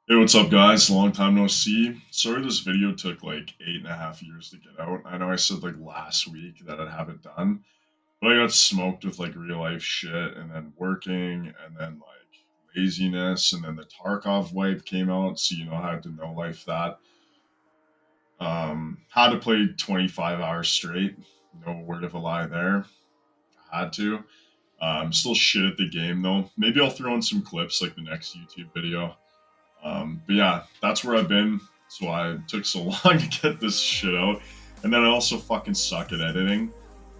Hey, what's up, guys? Long time no see. Sorry this video took like 8.5 years to get out. I know I said like last week that I'd have it done, but I got smoked with like real life shit and then working and then like laziness and then the Tarkov wipe came out, so I had to no life that. Had to play 25 hours straight. No word of a lie there. Had to. Still shit at the game though. Maybe I'll throw in some clips like the next YouTube video. But yeah, that's where I've been. So I took so long to get this shit out. And then I also fucking suck at editing.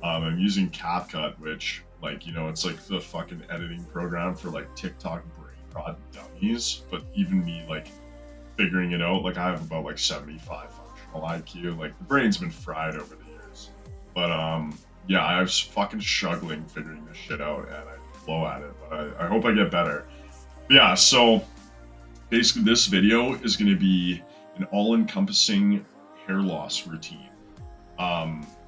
I'm using CapCut, which, it's like the fucking editing program for like TikTok brain rot dummies. But even me, like, figuring it out, like, I have about like 75 functional IQ. Like, the brain's been fried over the years. But, yeah, I was fucking struggling figuring this shit out and I blow at it. But I hope I get better. But yeah, so basically this video is going to be an all-encompassing hair loss routine.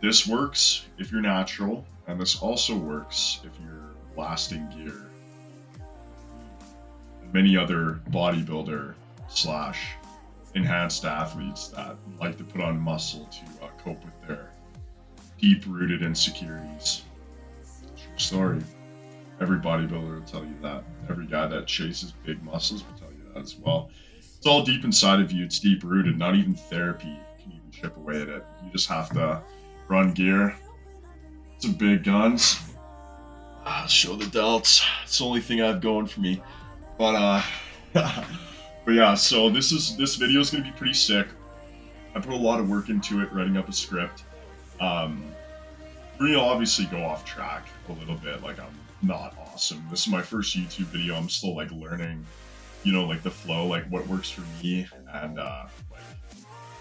This works if you're natural, and this also works if you're blasting gear. And many other bodybuilder slash enhanced athletes that like to put on muscle to cope with their deep-rooted insecurities. True story. Every bodybuilder will tell you that. Every guy that chases big muscles will tell you that as well. It's all deep inside of you. It's deep rooted. Not even therapy can even chip away at it. You just have to run gear, some big guns, show the delts. It's the only thing I have going for me. But but yeah. So this video is gonna be pretty sick. I put a lot of work into it, writing up a script. Um, we're gonna obviously go off track a little bit. Like, I'm not awesome. This is my first YouTube video. I'm still like learning, like the flow, like what works for me, and like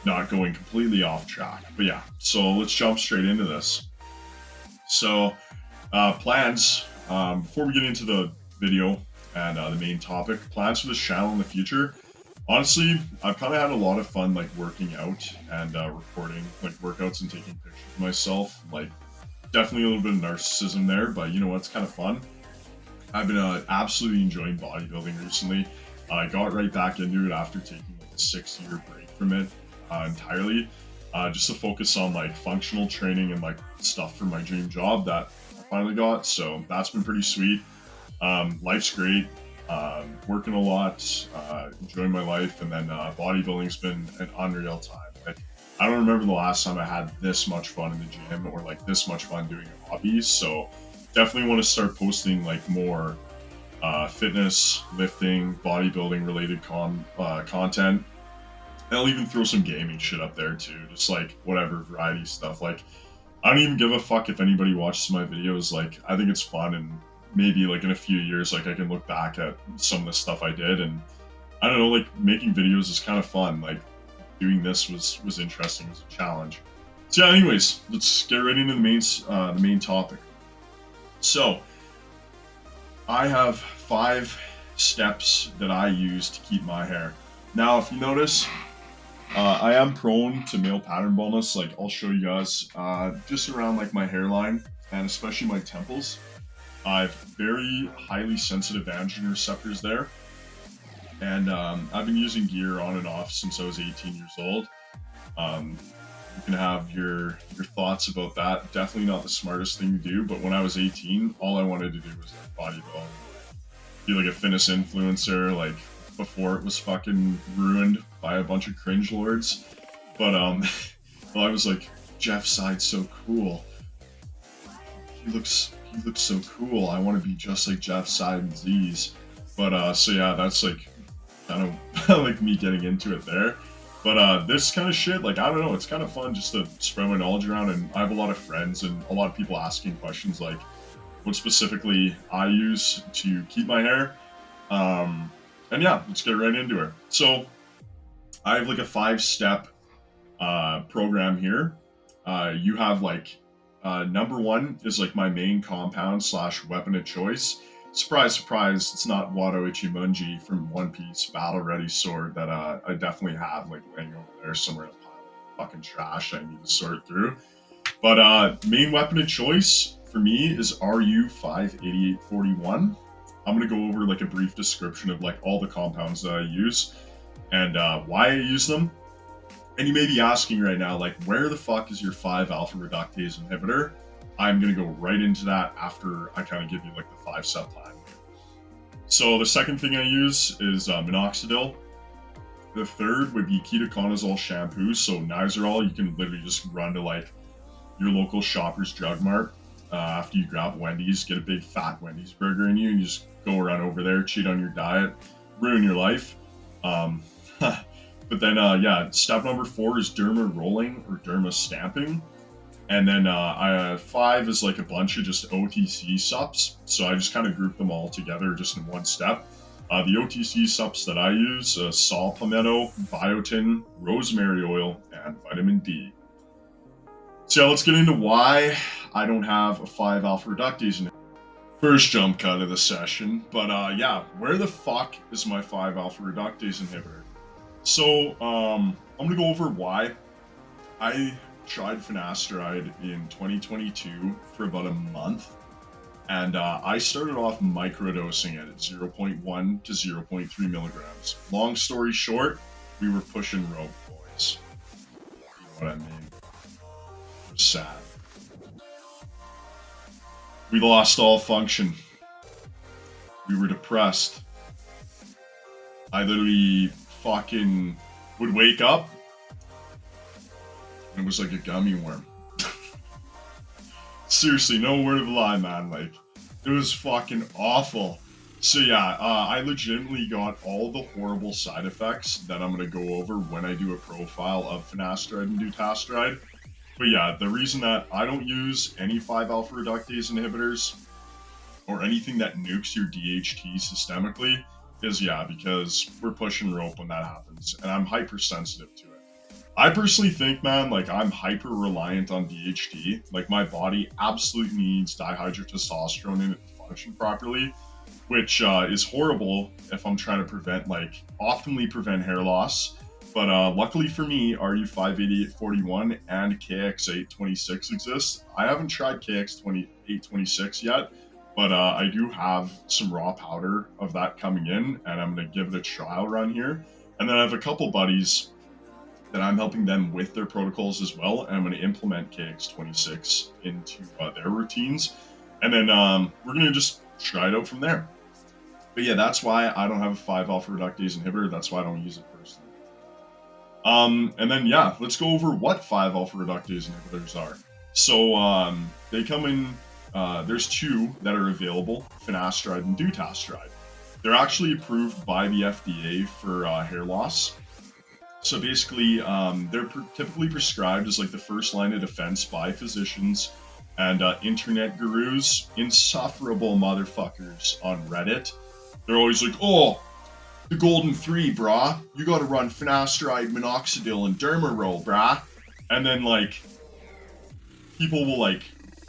not going completely off track. But yeah, so let's jump straight into this. So plans, before we get into the video and the main topic, plans for this channel in the future. Honestly, I've kind of had a lot of fun like working out and recording like workouts and taking pictures of myself. Like, definitely a little bit of narcissism there, but you know what's kind of fun. I've been absolutely enjoying bodybuilding recently. I got right back into it after taking like a 6-year break from it entirely, just to focus on like functional training and like stuff for my dream job that I finally got. So that's been pretty sweet. Life's great. Working a lot, enjoying my life, and then bodybuilding's been an unreal time. Like, I don't remember the last time I had this much fun in the gym or like this much fun doing a hobby. So definitely want to start posting like more fitness, lifting, bodybuilding related content. And I'll even throw some gaming shit up there too, just like whatever variety stuff. Like, I don't even give a fuck if anybody watches my videos. Like, I think it's fun, and maybe like in a few years, like I can look back at some of the stuff I did, and I don't know, like making videos is kind of fun. Like, doing this was interesting, as a challenge. So yeah, anyways, let's get right into the main topic. So I have 5 steps that I use to keep my hair. Now, if you notice, I am prone to male pattern baldness. Like, I'll show you guys just around like my hairline and especially my temples. I have very highly sensitive androgen receptors there, and I've been using gear on and off since I was 18 years old. Um, you can have your thoughts about that. Definitely not the smartest thing to do, but when I was 18, all I wanted to do was like bodybuild, be like a fitness influencer, like before it was fucking ruined by a bunch of cringe lords. But well, I was like, Jeff Side's so cool. He looks so cool. I want to be just like Jeff Side and Z's. But so yeah, that's like kind of like me getting into it there. But this kind of shit, like, I don't know, it's kind of fun just to spread my knowledge around. And I have a lot of friends and a lot of people asking questions like what specifically I use to keep my hair. And yeah, let's get right into it. So I have like a 5-step program here. You have like number 1 is like my main compound slash weapon of choice. Surprise, surprise, it's not Wado Ichimonji from One Piece Battle Ready Sword that I definitely have like laying over there somewhere in a pile of fucking trash I need to sort through. But main weapon of choice for me is RU 58841. I'm gonna go over like a brief description of like all the compounds that I use. and why I use them. And you may be asking right now, like, where the fuck is your 5-alpha reductase inhibitor? I'm going to go right into that after I kind of give you like the 5-step plan. So the second thing I use is Minoxidil. The third would be Ketoconazole Shampoo. So Nizoral, you can literally just run to like your local Shoppers Drug Mart after you grab Wendy's, get a big fat Wendy's burger in you, and you just go run over there, cheat on your diet, ruin your life. But then, yeah, step number 4 is Dermarolling or Derma stamping. And then 5 is like a bunch of just OTC supps. So I just kind of group them all together just in one step. The OTC supps that I use, saw palmetto, biotin, rosemary oil, and vitamin D. So yeah, let's get into why I don't have a 5-alpha reductase inhibitor. First jump cut of the session. But yeah, where the fuck is my 5-alpha reductase inhibitor? So I'm going to go over why. I tried Finasteride in 2022 for about a month, and I started off microdosing it at 0.1 to 0.3 milligrams. Long story short, we were pushing rope, boys. You know what I mean? It was sad. We lost all function. We were depressed. I literally fucking would wake up, it was like a gummy worm. Seriously, no word of a lie, man. Like, it was fucking awful. So yeah, I legitimately got all the horrible side effects that I'm gonna go over when I do a profile of Finasteride and Dutasteride. But yeah, the reason that I don't use any 5-alpha reductase inhibitors or anything that nukes your DHT systemically is, yeah, because we're pushing rope when that happens, and I'm hypersensitive to it. I personally think, man, like, I'm hyper reliant on DHT. Like, my body absolutely needs dihydrotestosterone in it to function properly, which is horrible if I'm trying to prevent, like, optimally prevent hair loss. But luckily for me, RU58841 and KX826 exist. I haven't tried KX826 yet, but I do have some raw powder of that coming in, and I'm going to give it a trial run here. And then I have a couple buddies that I'm helping them with their protocols as well, and I'm going to implement KX26 into their routines, and then we're going to just try it out from there. But yeah, that's why I don't have a 5-alpha reductase inhibitor. That's why I don't use it personally. And then yeah, let's go over what 5-alpha reductase inhibitors are. So they come in, there's 2 that are available, Finasteride and Dutasteride. They're actually approved by the FDA for hair loss. So basically, they're typically prescribed as like the first line of defense by physicians and internet gurus, insufferable motherfuckers on Reddit. They're always like, oh, the golden 3, brah. You gotta run Finasteride, Minoxidil, and Dermaroller, brah. And then like, people will like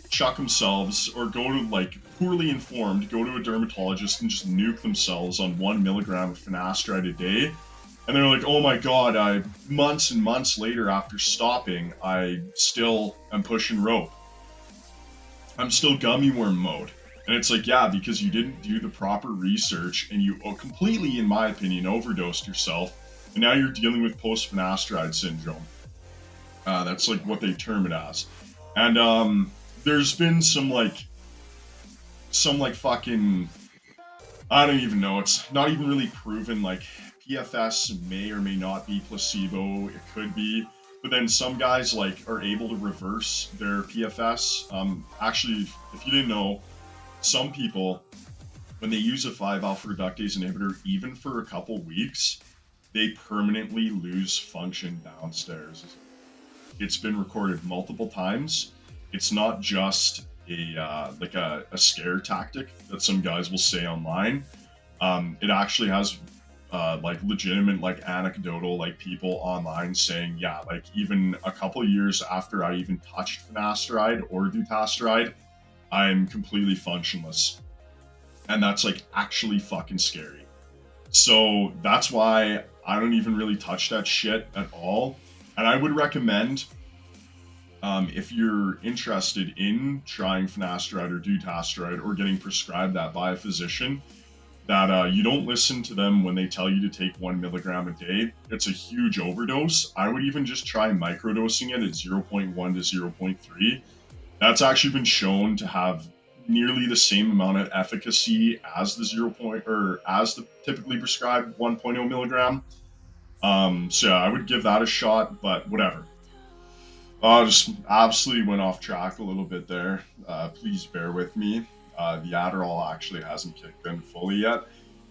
chuck themselves or go to like poorly informed, go to a dermatologist and just nuke themselves on 1 milligram of Finasteride a day. And they're like, oh my god, months and months later after stopping, I still am pushing rope. I'm still gummy worm mode. And it's like, yeah, because you didn't do the proper research and you completely, in my opinion, overdosed yourself. And now you're dealing with post-Finasteride syndrome. That's like what they term it as. And there's been some fucking, I don't even know, it's not even really proven, like, PFS may or may not be placebo, it could be, but then some guys like are able to reverse their PFS. Actually, if you didn't know, some people, when they use a 5-alpha reductase inhibitor, even for a couple weeks, they permanently lose function downstairs. It's been recorded multiple times. It's not just a scare tactic that some guys will say online. It actually has like legitimate, like anecdotal, like people online saying, yeah, like even a couple years after I even touched Finasteride or Dutasteride, I'm completely functionless. And that's like actually fucking scary. So that's why I don't even really touch that shit at all. And I would recommend, if you're interested in trying Finasteride or Dutasteride or getting prescribed that by a physician, that you don't listen to them when they tell you to take 1 milligram a day. It's a huge overdose. I would even just try microdosing it at 0.1 to 0.3. That's actually been shown to have nearly the same amount of efficacy as the as the typically prescribed 1.0 milligram. So yeah, I would give that a shot, but whatever. Just absolutely went off track a little bit there. Please bear with me. The Adderall actually hasn't kicked in fully yet.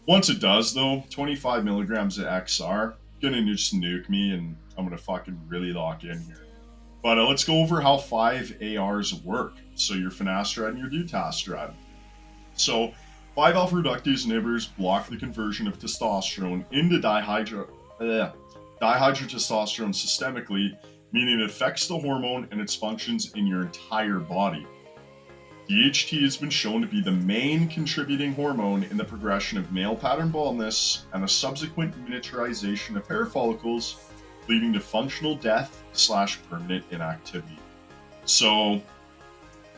Once it does, though, 25 milligrams of XR gonna just nuke me, and I'm gonna fucking really lock in here. But let's go over how 5 ARs work. So your finasteride and your dutasteride. So 5 alpha reductase inhibitors block the conversion of testosterone into dihydrotestosterone systemically, meaning it affects the hormone and its functions in your entire body. DHT has been shown to be the main contributing hormone in the progression of male pattern baldness and a subsequent miniaturization of hair follicles, leading to functional death / permanent inactivity. So,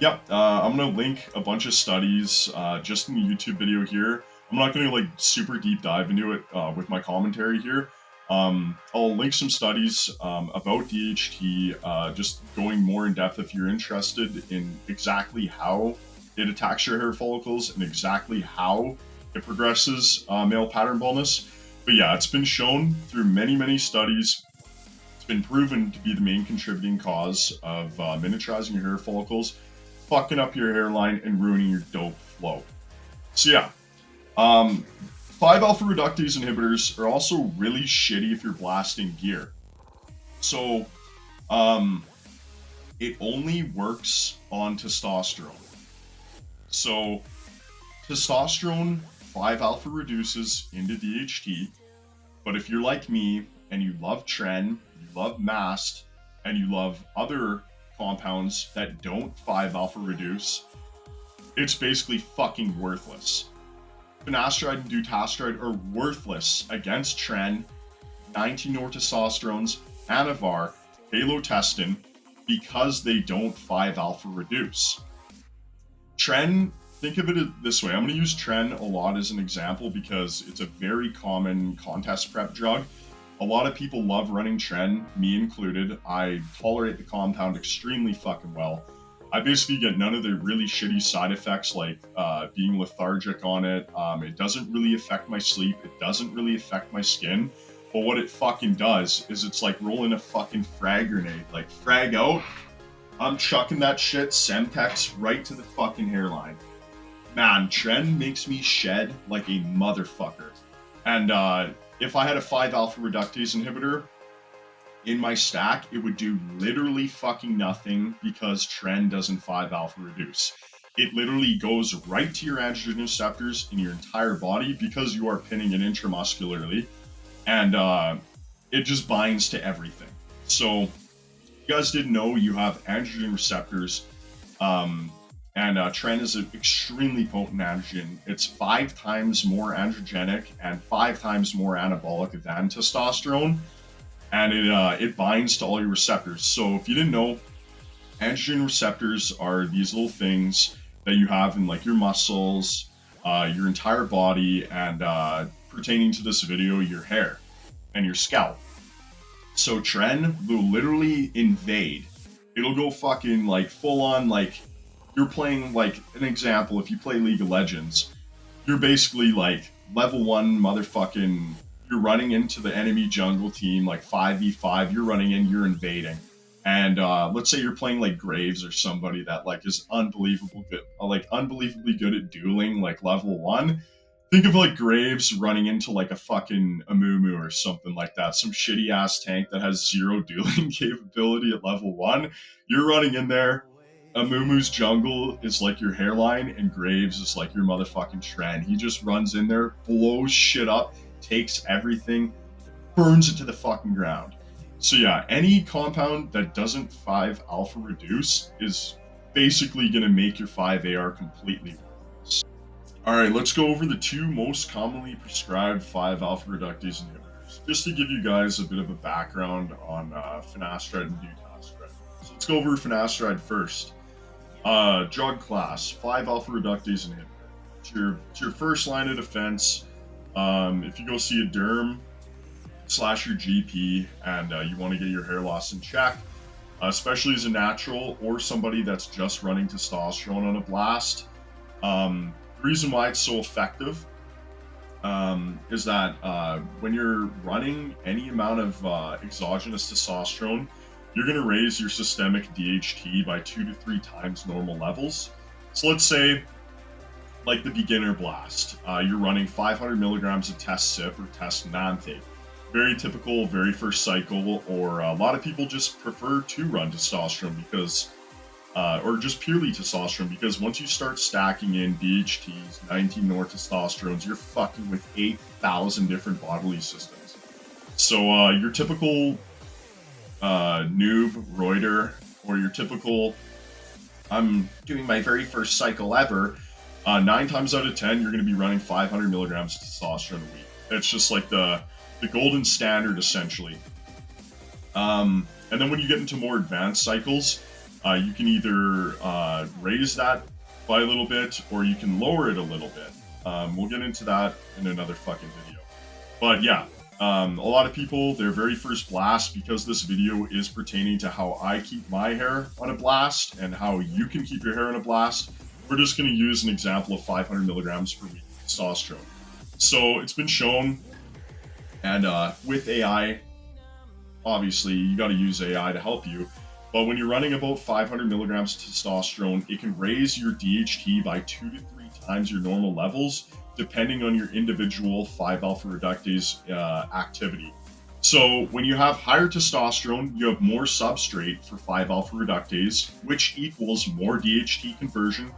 yep, I'm going to link a bunch of studies just in the YouTube video here. I'm not going to like super deep dive into it with my commentary here. I'll link some studies about DHT, just going more in depth if you're interested in exactly how it attacks your hair follicles and exactly how it progresses male pattern baldness. But yeah, it's been shown through many studies. It's been proven to be the main contributing cause of miniaturizing your hair follicles, fucking up your hairline, and ruining your dope flow. So yeah, 5 alpha reductase inhibitors are also really shitty if you're blasting gear. So, it only works on testosterone. So, testosterone 5 alpha reduces into DHT, but if you're like me and you love Tren, you love Mast, and you love other compounds that don't 5 alpha reduce, it's basically fucking worthless. Finasteride and Dutasteride are worthless against Tren, 19-nortestosterones, Anavar, halotestin, because they don't 5 alpha reduce. Tren, think of it this way. I'm going to use Tren a lot as an example because it's a very common contest prep drug. A lot of people love running Tren, me included. I tolerate the compound extremely fucking well. I basically get none of the really shitty side effects like being lethargic on it. It doesn't really affect my sleep. It doesn't really affect my skin. But what it fucking does is it's like rolling a fucking frag grenade. Like, frag out, I'm chucking that shit, Semtex, right to the fucking hairline. Man, Tren makes me shed like a motherfucker. And if I had a 5 alpha reductase inhibitor in my stack, it would do literally fucking nothing because Tren doesn't 5 alpha reduce. It literally goes right to your androgen receptors in your entire body because you are pinning it intramuscularly, and it just binds to everything. So, if you guys didn't know, you have androgen receptors, and Tren is an extremely potent androgen. It's 5 times more androgenic and 5 times more anabolic than testosterone. And it binds to all your receptors. So if you didn't know, androgen receptors are these little things that you have in like your muscles, your entire body, and pertaining to this video, your hair and your scalp. So Tren will literally invade. It'll go fucking like full on, like you're playing, like an example, if you play League of Legends, you're basically like level 1 motherfucking, you're running into the enemy jungle team, like 5v5, you're running in, you're invading. And let's say you're playing like Graves or somebody that like is unbelievably good at dueling, like level 1. Think of like Graves running into like a fucking Amumu or something like that, some shitty ass tank that has 0 dueling capability at level 1. You're running in there. Amumu's jungle is like your hairline, and Graves is like your motherfucking Tren. He just runs in there, blows shit up, takes everything, burns it to the fucking ground. So yeah, any compound that doesn't 5 alpha reduce is basically going to make your 5 AR completely worthless. Alright, let's go over the 2 most commonly prescribed 5 alpha reductase inhibitors, just to give you guys a bit of a background on finasteride and dutasteride. So let's go over finasteride first. Drug class, 5 alpha reductase inhibitor. It's your first line of defense. If you go see a derm slash your GP and you want to get your hair loss in check, especially as a natural or somebody that's just running testosterone on a blast. The reason why it's so effective is that when you're running any amount of exogenous testosterone, you're going to raise your systemic DHT by 2 to 3 times normal levels. So let's say, like the beginner blast, you're running 500 milligrams of test sip or test nanthe. Very typical, very first cycle, or a lot of people just prefer to run testosterone because or just purely testosterone, because once you start stacking in DHTs, 19 nortestosterones, you're fucking with 8,000 different bodily systems. So your typical noob, roider, or your typical, I'm doing my very first cycle ever, 9 times out of 10, you're going to be running 500 milligrams of testosterone a week. It's just like the golden standard, essentially. And then when you get into more advanced cycles, you can either raise that by a little bit or you can lower it a little bit. We'll get into that in another fucking video. But yeah, a lot of people, their very first blast, because this video is pertaining to how I keep my hair on a blast and how you can keep your hair on a blast, we're just going to use an example of 500 milligrams per week of testosterone. So it's been shown, and with AI, obviously you got to use AI to help you. But when you're running about 500 milligrams of testosterone, it can raise your DHT by 2 to 3 times your normal levels, depending on your individual 5-alpha reductase activity. So when you have higher testosterone, you have more substrate for 5-alpha reductase, which equals more DHT conversion,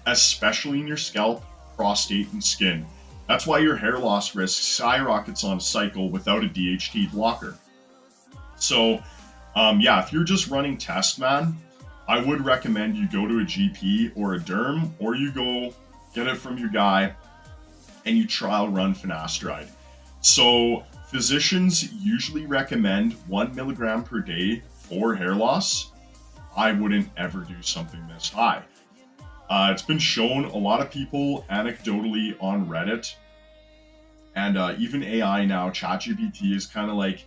especially in your scalp, prostate, and skin. That's why your hair loss risk skyrockets on a cycle without a DHT blocker. So yeah, if you're just running test, man, I would recommend you go to a GP or a derm, or you go get it from your guy and you trial run finasteride. So physicians usually recommend 1 milligram per day for hair loss. I wouldn't ever do something this high. It's been shown, a lot of people anecdotally on Reddit, and even AI now, ChatGPT is kind of like,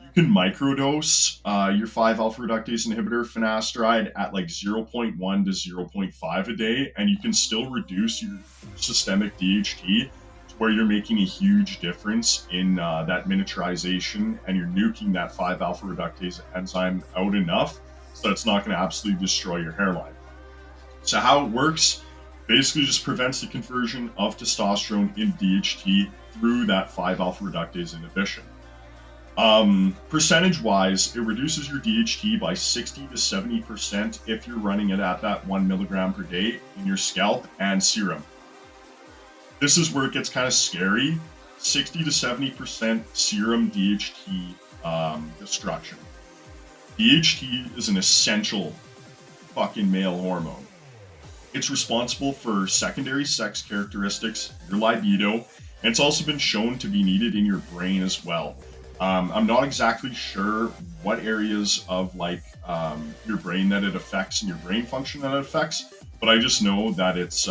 you can microdose your 5-alpha reductase inhibitor finasteride at like 0.1 to 0.5 a day, and you can still reduce your systemic DHT to where you're making a huge difference in that miniaturization, and you're nuking that 5-alpha reductase enzyme out enough so it's not going to absolutely destroy your hairline. So how it works, basically just prevents the conversion of testosterone in DHT through that 5-alpha reductase inhibition. Percentage wise, it reduces your DHT by 60 to 70% if you're running it at that 1 milligram per day in your scalp and serum. This is where it gets kind of scary. 60 to 70% serum DHT destruction. DHT is an essential fucking male hormone. It's responsible for secondary sex characteristics, your libido, and it's also been shown to be needed in your brain as well. I'm not exactly sure what areas of like your brain that it affects and your brain function that it affects, but I just know that it's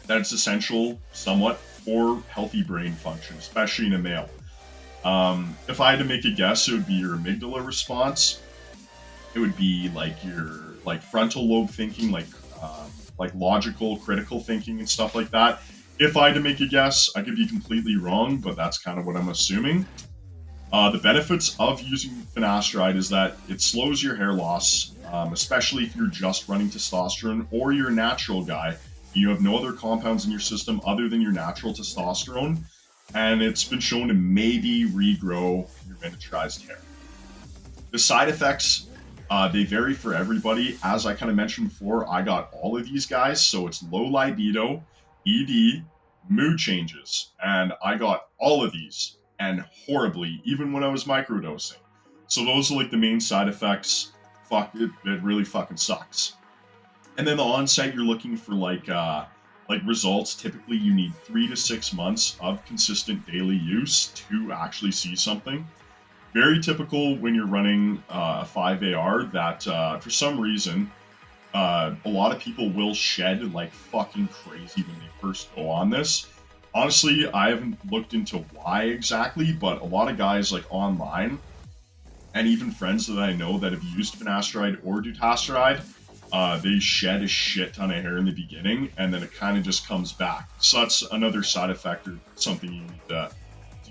essential somewhat for healthy brain function, especially in a male. If I had to make a guess, it would be your amygdala response. It would be like your frontal lobe thinking, like logical, critical thinking and stuff like that. If I had to make a guess, I could be completely wrong, but that's kind of what I'm assuming. The benefits of using finasteride is that it slows your hair loss, especially if you're just running testosterone or you're a natural guy. You have no other compounds in your system other than your natural testosterone, and it's been shown to maybe regrow your miniaturized hair. The side effects, they vary for everybody. As I kind of mentioned before, I got all of these guys, so it's low libido, ED, mood changes, and I got all of these, and horribly, even when I was microdosing. So those are like the main side effects. Fuck it, it really fucking sucks. And then the onset, you're looking for like results. Typically, you need 3 to 6 months of consistent daily use to actually see something. Very typical when you're running a 5AR that for some reason A lot of people will shed like fucking crazy when they first go on this. Honestly, I haven't looked into why exactly, but a lot of guys like online and even friends that I know that have used finasteride or dutasteride, they shed a shit ton of hair in the beginning, and then it kind of just comes back. So that's another side effect or something you need to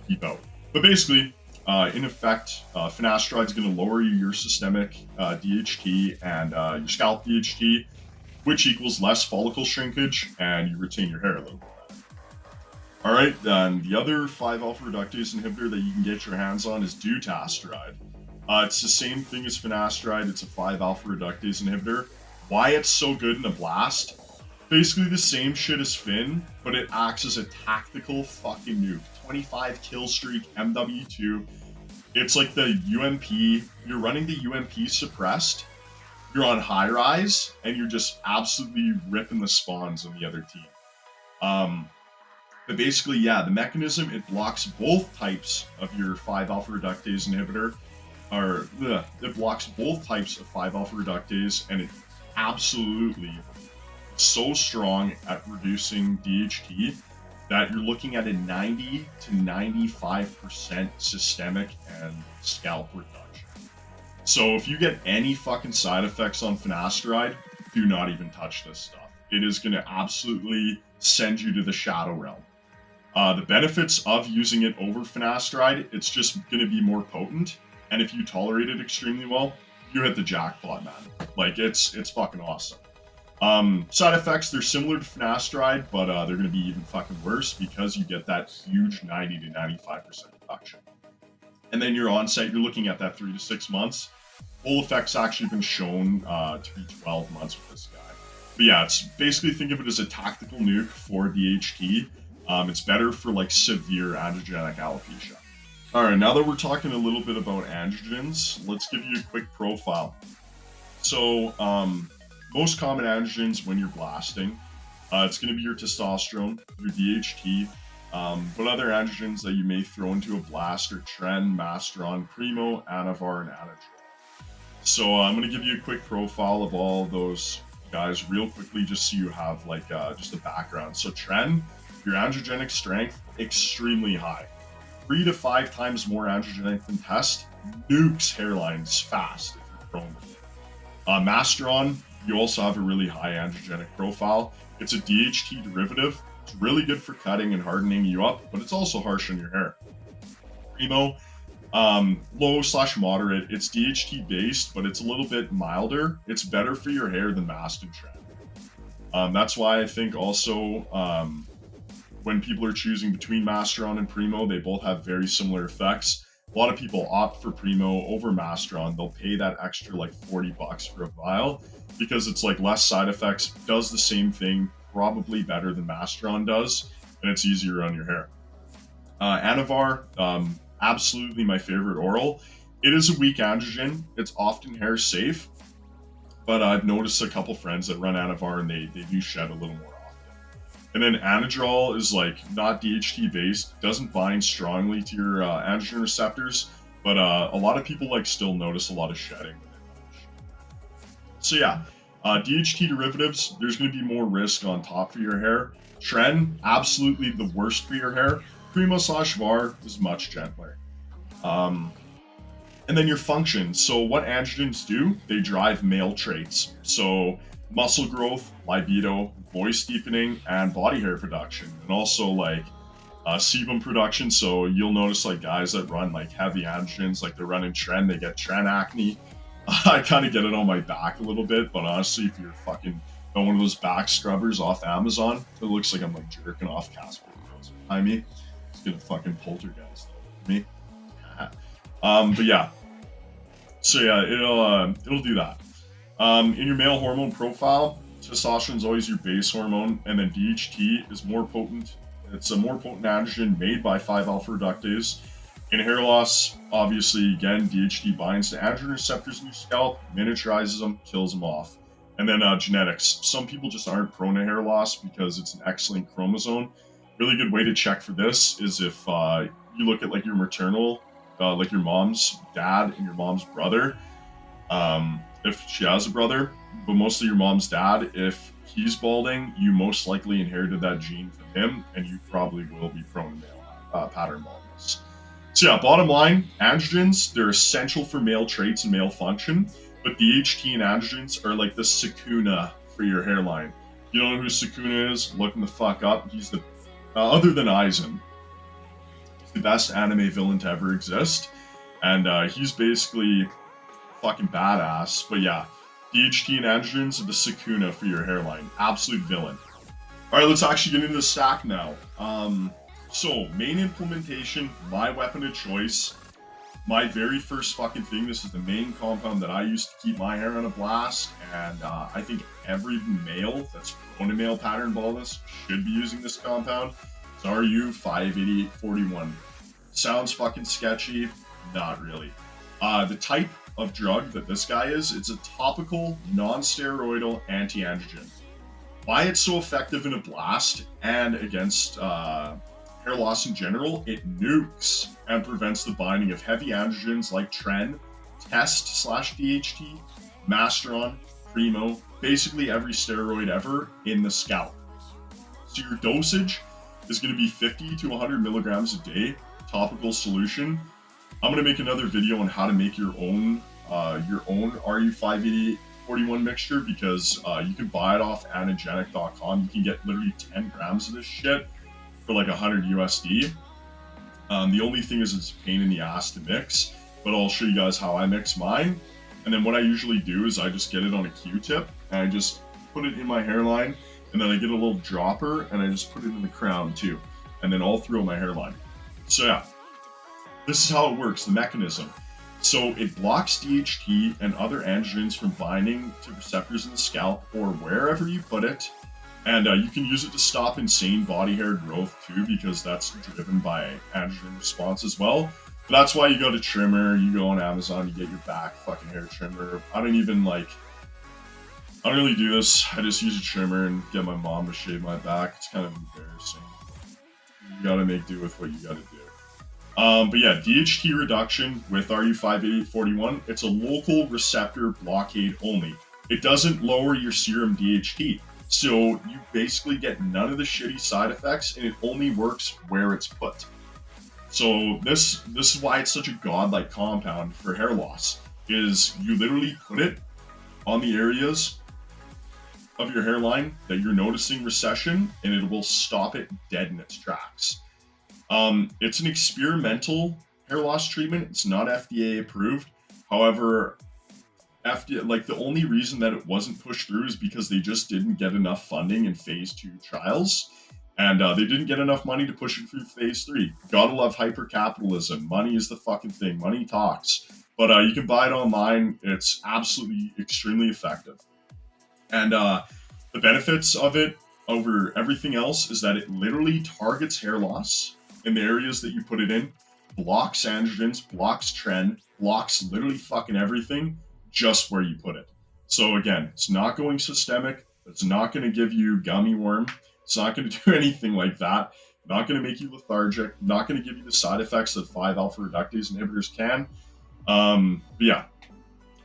keep out. But basically, in effect, finasteride is going to lower your systemic DHT and your scalp DHT, which equals less follicle shrinkage, and you retain your hair a little bit better. All right, then the other 5-alpha reductase inhibitor that you can get your hands on is Dutasteride. It's the same thing as finasteride. It's a 5-alpha reductase inhibitor. Why it's so good in a blast? Basically the same shit as Fin, but it acts as a tactical fucking nuke. 25 kill streak, MW2. It's like the UMP. You're running the UMP suppressed. You're on high rise, and you're just absolutely ripping the spawns on the other team. But basically, yeah, the mechanism, it blocks both types of your 5-alpha reductase inhibitor. It blocks both types of 5-alpha reductase, and it absolutely so strong at reducing DHT that you're looking at a 90 to 95% systemic and scalp reduction. So if you get any fucking side effects on finasteride, do not even touch this stuff. It is going to absolutely send you to the shadow realm. The benefits of using it over finasteride, it's just going to be more potent. And if you tolerate it extremely well, you hit the jackpot, man. Like, it's fucking awesome. Side effects, they're similar to finasteride, but they're going to be even fucking worse because you get that huge 90 to 95% reduction. And then your onset, you're looking at that 3 to 6 months. Full effect's actually been shown to be 12 months with this guy. But yeah, it's basically, think of it as a tactical nuke for DHT. It's better for like severe androgenic alopecia. All right, now that we're talking a little bit about androgens, let's give you a quick profile. So, most common androgens when you're blasting, it's going to be your testosterone, your DHT, but other androgens that you may throw into a blast are Tren, Masteron, Primo, Anavar, and Anadrol. So I'm going to give you a quick profile of all those guys real quickly, just so you have like just a background. So Tren, your androgenic strength, extremely high. 3 to 5 times more androgenic than test, nukes hairlines fast if you're prone to it. Masteron, you also have a really high androgenic profile. It's a DHT derivative. It's really good for cutting and hardening you up, but it's also harsh on your hair. Primo, low/moderate. It's DHT based, but it's a little bit milder. It's better for your hair than Mast and Tren. That's why I think also when people are choosing between Masteron and Primo, they both have very similar effects. A lot of people opt for Primo over Masteron. They'll pay that extra like $40 for a vial because it's like less side effects, does the same thing, probably better than Masteron does, and it's easier on your hair. Anavar, absolutely my favorite oral. It is a weak androgen. It's often hair safe, but I've noticed a couple friends that run Anavar and they do shed a little more. And then Anadrol is like not DHT based, doesn't bind strongly to your androgen receptors, but a lot of people like still notice a lot of shedding. So yeah, DHT derivatives, there's going to be more risk on top for your hair. Tren, absolutely the worst for your hair. Primo/Var is much gentler. And then your function. So what androgens do, they drive male traits. So muscle growth, libido, voice deepening, and body hair production, and also like sebum production. So you'll notice like guys that run like heavy androgens, like they're running Tren, they get Tren acne. I kind of get it on my back a little bit, but honestly, if you're fucking one of those back scrubbers off Amazon, it looks like I'm like jerking off Casper behind me. It's gonna fucking poltergeist me. But yeah. So yeah, it'll do that. In your male hormone profile, testosterone is always your base hormone, and then DHT is more potent. It's a more potent androgen made by 5-alpha reductase. In hair loss, obviously, again, DHT binds to androgen receptors in your scalp, miniaturizes them, kills them off. And then genetics. Some people just aren't prone to hair loss because it's an X-linked chromosome. Really good way to check for this is if you look at like your maternal, like your mom's dad and your mom's brother. if she has a brother, but mostly your mom's dad. If he's balding, you most likely inherited that gene from him, and you probably will be prone to male pattern baldness. So yeah, bottom line, androgens, they're essential for male traits and male function, but DHT and androgens are like the Sukuna for your hairline. You don't know who Sukuna is? Look him the fuck up. He's the, other than Aizen, he's the best anime villain to ever exist. And he's basically fucking badass. But yeah, DHT and androgens are the Sukuna for your hairline. Absolute villain. Alright, let's actually get into the stack now. So, main implementation, my weapon of choice, my very first fucking thing, this is the main compound that I use to keep my hair on a blast, and I think every male that's prone to male pattern baldness should be using this compound. It's RU58841. Sounds fucking sketchy? Not really. The type of drug that this guy is, it's a topical, non-steroidal anti-androgen. Why it's so effective in a blast and against hair loss in general, it nukes and prevents the binding of heavy androgens like Tren, Test/DHT, Masteron, Primo, basically every steroid ever in the scalp. So your dosage is going to be 50 to 100 milligrams a day, topical solution. I'm going to make another video on how to make your own RU58841 mixture, because you can buy it off anagenic.com. You can get literally 10 grams of this shit for like 100 USD. The only thing is it's a pain in the ass to mix, but I'll show you guys how I mix mine. And then what I usually do is I just get it on a Q-tip and I just put it in my hairline, and then I get a little dropper and I just put it in the crown too, and then all through my hairline. So yeah, this is how it works, the mechanism. So it blocks DHT and other androgens from binding to receptors in the scalp or wherever you put it. And you can use it to stop insane body hair growth too, because that's driven by androgen response as well. But that's why you go to trimmer, you go on Amazon, you get your back fucking hair trimmer. I don't really do this. I just use a trimmer and get my mom to shave my back. It's kind of embarrassing. You gotta make do with what you gotta do. But yeah, DHT reduction with RU58841, it's a local receptor blockade only. It doesn't lower your serum DHT. So you basically get none of the shitty side effects, and it only works where it's put. So this is why it's such a godlike compound for hair loss, is you literally put it on the areas of your hairline that you're noticing recession, and it will stop it dead in its tracks. It's an experimental hair loss treatment. It's not FDA approved. However, FDA, like, the only reason that it wasn't pushed through is because they just didn't get enough funding in phase 2 trials, and they didn't get enough money to push it through phase 3. Gotta love hyper-capitalism. Money is the fucking thing. Money talks. But you can buy it online. It's absolutely extremely effective. And the benefits of it over everything else is that it literally targets hair loss in the areas that you put it in, blocks androgens, blocks Tren, blocks literally fucking everything just where you put it. So again, it's not going systemic. It's not going to give you gummy worm. It's not going to do anything like that. Not going to make you lethargic. Not going to give you the side effects that 5-alpha reductase inhibitors can. But yeah,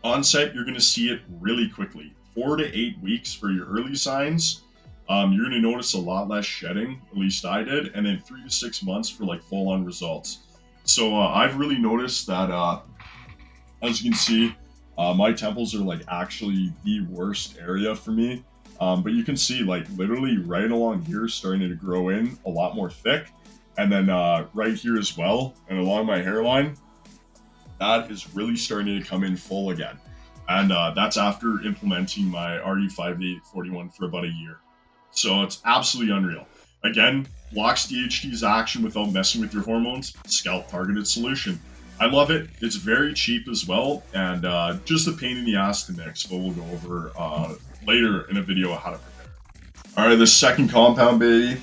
onset, you're going to see it really quickly. 4 to 8 weeks for your early signs. You're going to notice a lot less shedding, at least I did, and then 3 to 6 months for like full-on results. So I've really noticed that, as you can see, my temples are like actually the worst area for me. But you can see like literally right along here starting to grow in a lot more thick. And then right here as well, and along my hairline, that is really starting to come in full again. And that's after implementing my RU58841 for about a year. So it's absolutely unreal. Again, blocks DHT's action without messing with your hormones. Scalp targeted solution. I love it. It's very cheap as well, and just a pain in the ass to mix, but we'll go over later in a video how to prepare. All right, the second compound, baby.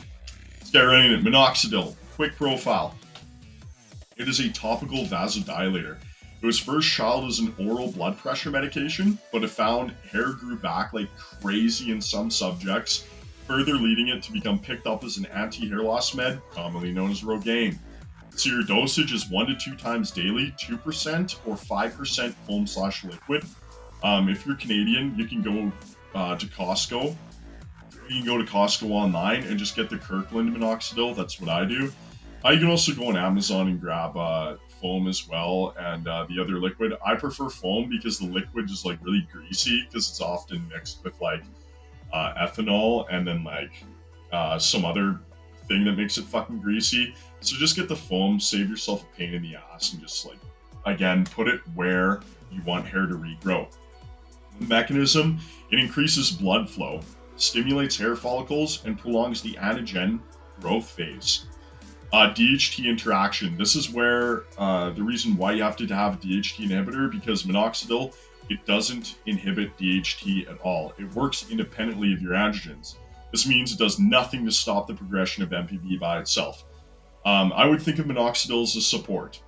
Let's get right in it. Minoxidil. Quick profile. It is a topical vasodilator. It was first trialed as an oral blood pressure medication, but it found hair grew back like crazy in some subjects, further leading it to become picked up as an anti-hair loss med, commonly known as Rogaine. So your dosage is 1 to 2 times daily, 2% or 5% foam/liquid. If you're Canadian, you can go to Costco. You can go to Costco online and just get the Kirkland Minoxidil. That's what I do. You can also go on Amazon and grab foam as well, and the other liquid. I prefer foam because the liquid is like really greasy because it's often mixed with like ethanol and then like some other thing that makes it fucking greasy. So just get the foam, save yourself a pain in the ass, and just like, again, put it where you want hair to regrow. The mechanism, it increases blood flow, stimulates hair follicles, and prolongs the anagen growth phase. DHT interaction. This is where the reason why you have to have a DHT inhibitor, because minoxidil, it doesn't inhibit DHT at all. It works independently of your androgens. This means it does nothing to stop the progression of MPB by itself. I would think of minoxidil as a support.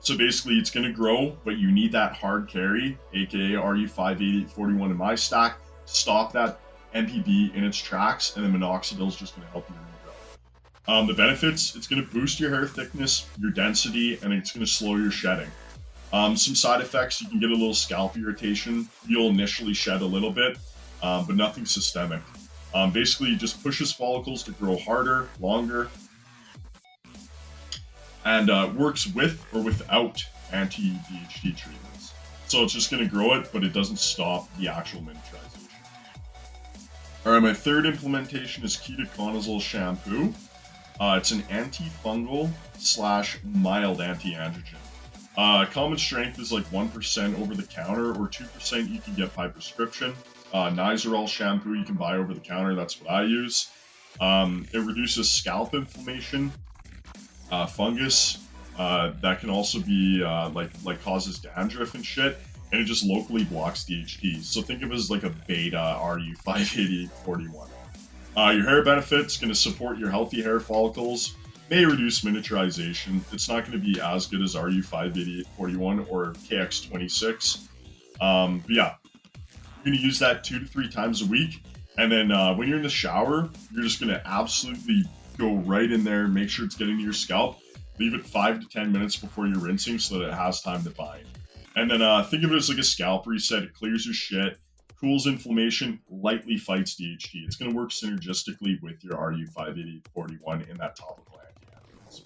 So basically, it's going to grow, but you need that hard carry, aka RU58841 in my stack, to stop that MPB in its tracks, and then minoxidil is just going to help you regrow. The benefits, it's going to boost your hair thickness, your density, and it's going to slow your shedding. Some side effects, you can get a little scalp irritation. You'll initially shed a little bit, but nothing systemic. Basically, it just pushes follicles to grow harder, longer, and works with or without anti-DHT treatments. So it's just going to grow it, but it doesn't stop the actual miniaturization. Alright, my third implementation is Ketoconazole Shampoo. It's an antifungal / mild anti-androgen. Common strength is like 1% over the counter or 2% you can get by prescription. Nizoral shampoo you can buy over the counter, that's what I use. It reduces scalp inflammation, fungus, that can also be like causes dandruff and shit, and it just locally blocks DHT. So think of it as like a beta RU58841. Your hair benefits going to support your healthy hair follicles, may reduce miniaturization. It's not going to be as good as RU58841 or KX26. But yeah, you're going to use that 2 to 3 times a week. And then when you're in the shower, you're just going to absolutely go right in there, make sure it's getting to your scalp. Leave it 5 to 10 minutes before you're rinsing so that it has time to bind. And then think of it as like a scalp reset. It clears your shit, cools inflammation, lightly fights DHT. It's going to work synergistically with your RU58841 in that topical anti-androgen.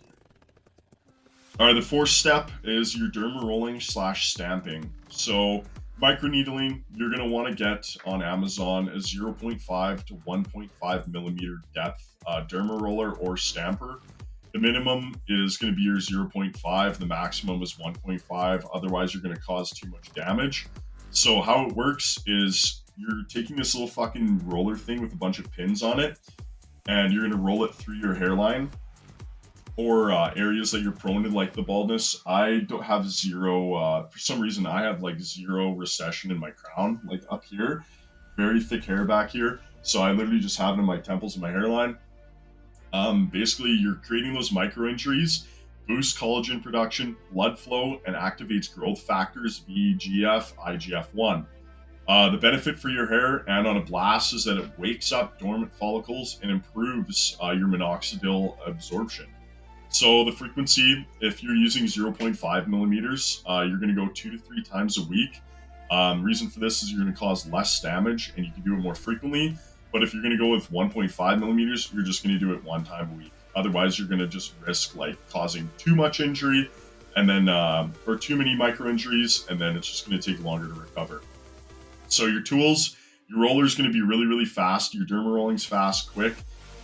All right, the fourth step is your dermarolling / stamping. So microneedling, you're going to want to get on Amazon a 0.5 to 1.5 millimeter depth Dermaroller or stamper. The minimum is going to be your 0.5, the maximum is 1.5, otherwise you're going to cause too much damage. So how it works is you're taking this little fucking roller thing with a bunch of pins on it, and you're going to roll it through your hairline or areas that you're prone to, like the baldness. I don't have zero, for some reason I have like zero recession in my crown, like up here, very thick hair back here. So I literally just have it in my temples and my hairline. Basically, you're creating those micro injuries, boosts collagen production, blood flow, and activates growth factors VEGF, IGF-1. The benefit for your hair and on a blast is that it wakes up dormant follicles and improves your minoxidil absorption. So the frequency, if you're using 0.5 millimeters, you're going to go 2 to 3 times a week. Reason for this is you're going to cause less damage and you can do it more frequently. But if you're going to go with 1.5 millimeters, you're just going to do it 1 time a week. Otherwise, you're going to just risk like causing too much injury and then, or too many micro injuries, and then it's just going to take longer to recover. So your tools, your roller is going to be really, really fast. Your dermarolling's fast, quick.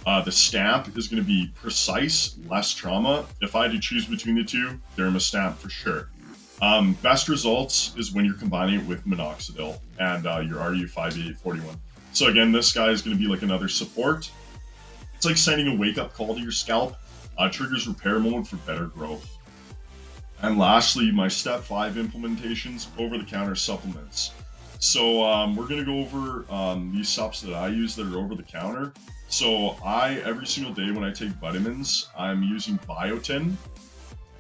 The stamp is going to be precise, less trauma. If I had to choose between the two, derma stamp for sure. Best results is when you're combining it with minoxidil and your RU58841. So again, this guy is going to be like another support. It's like sending a wake-up call to your scalp. Triggers repair mode for better growth. And lastly, my step 5 implementations, over-the-counter supplements. So we're going to go over these supps that I use that are over-the-counter. So every single day when I take vitamins, I'm using biotin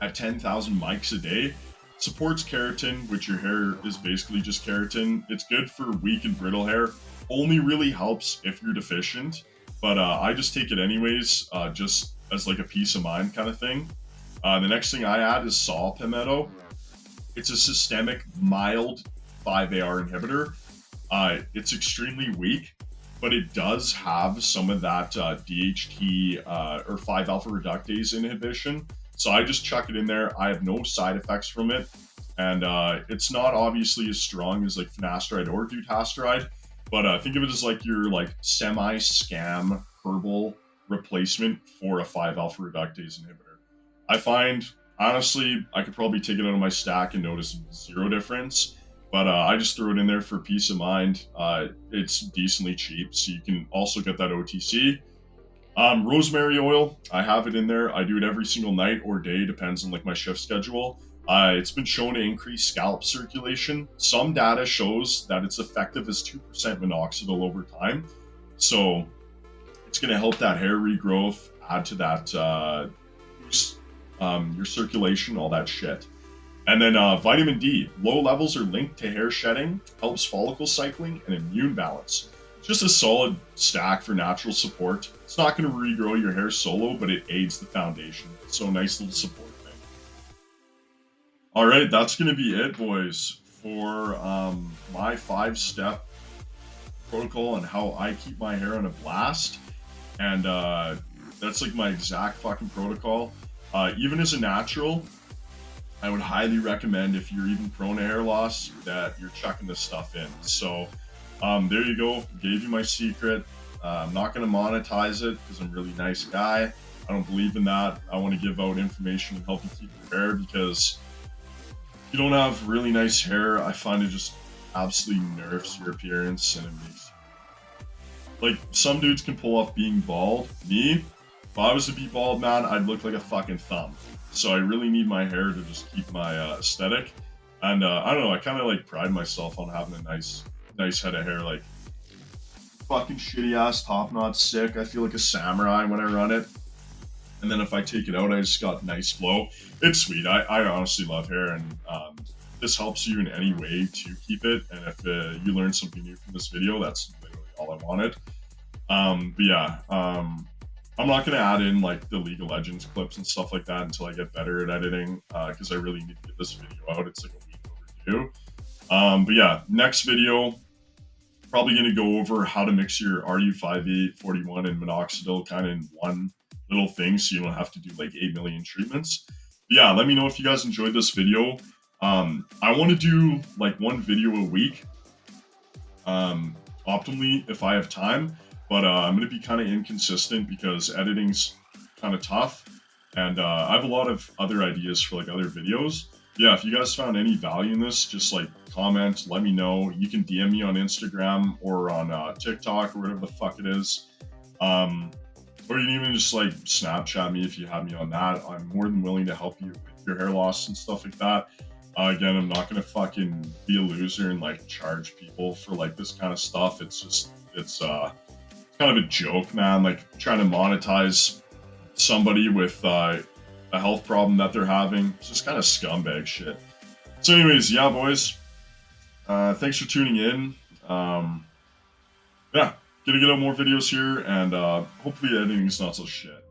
at 10,000 mics a day. Supports keratin, which your hair is basically just keratin. It's good for weak and brittle hair. Only really helps if you're deficient, but I just take it anyways, just as like a peace of mind kind of thing. The next thing I add is saw palmetto. It's a systemic, mild 5-AR inhibitor. It's extremely weak, but it does have some of that DHT or 5-alpha reductase inhibition. So I just chuck it in there. I have no side effects from it. And it's not obviously as strong as like Finasteride or Dutasteride, but think of it as like your like semi-scam herbal replacement for a 5-alpha reductase inhibitor. I find, honestly, I could probably take it out of my stack and notice zero difference, but I just throw it in there for peace of mind. It's decently cheap, so you can also get that OTC. Rosemary oil, I have it in there. I do it every single night or day, depends on like my shift schedule. It's been shown to increase scalp circulation. Some data shows that it's effective as 2% minoxidil over time. So it's going to help that hair regrowth, add to that boost your circulation, all that shit. And then vitamin D, low levels are linked to hair shedding, helps follicle cycling and immune balance. Just a solid stack for natural support. It's not going to regrow your hair solo, but it aids the foundation. So nice little support thing. All right, that's going to be it, boys, for my 5-step protocol on how I keep my hair on a blast. And that's like my exact fucking protocol. Even as a natural, I would highly recommend, if you're even prone to hair loss, that you're chucking this stuff in. So there you go. Gave you my secret. I'm not going to monetize it because I'm a really nice guy. I don't believe in that. I want to give out information and help you keep your hair, because if you don't have really nice hair, I find it just absolutely nerfs your appearance, and it makes you... Like, some dudes can pull off being bald. Me, if I was to be bald, man, I'd look like a fucking thumb. So I really need my hair to just keep my aesthetic. And I don't know, I kind of like pride myself on having a nice head of hair. Like, fucking shitty ass top knot sick. I feel like a samurai when I run it. And then if I take it out, I just got nice flow. It's sweet. I honestly love hair, and this helps you in any way to keep it. And if you learned something new from this video, that's literally all I wanted. But yeah, I'm not going to add in like the League of Legends clips and stuff like that until I get better at editing, because I really need to get this video out. It's like a week overdue. But yeah, next video, probably going to go over how to mix your RU5841 and minoxidil kind of in one little thing, so you don't have to do like 8 million treatments. But yeah, let me know if you guys enjoyed this video. I want to do like one video a week, optimally if I have time. But I'm going to be kind of inconsistent because editing's kind of tough. And I have a lot of other ideas for like other videos. Yeah, if you guys found any value in this, just like comment, let me know. You can DM me on Instagram or on TikTok or whatever the fuck it is. Or you can even just like Snapchat me if you have me on that. I'm more than willing to help you with your hair loss and stuff like that. Again, I'm not going to fucking be a loser and like charge people for like this kind of stuff. It's just, it's kind of a joke, man. Like trying to monetize somebody with a health problem that they're having. It's just kind of scumbag shit. So anyways, yeah, boys, thanks for tuning in. Yeah, gonna get out more videos here, and hopefully editing's not so shit.